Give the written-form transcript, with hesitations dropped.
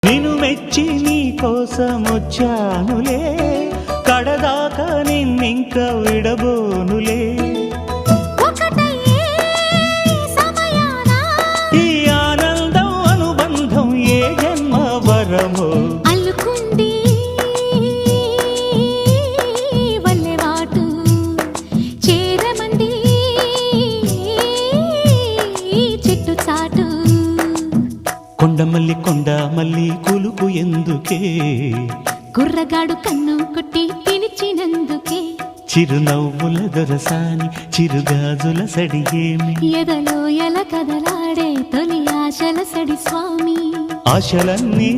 నిన్ను మెచ్చి నీ కోసం వచ్చానులే, కడదాకా నిన్నింక విడబోనులే. ఈ ఆనందం అనుబంధం ఏ జన్మ వరమో అల్లుకుంది వల్లెవాటు చేరమంది చెట్టు చాటు. కొండమల్లి కొండ మల్లి కులుకు ఎందుకే, కుర్రగాడు కన్ను కొట్టి పిలిచినందుకే. చిరునవ్వుల దొరసాని చిరుగాజుల సడియేమి, ఎదలో ఎల కదలాడే తొలి ఆశల సడి స్వామి. ఆశలన్నీ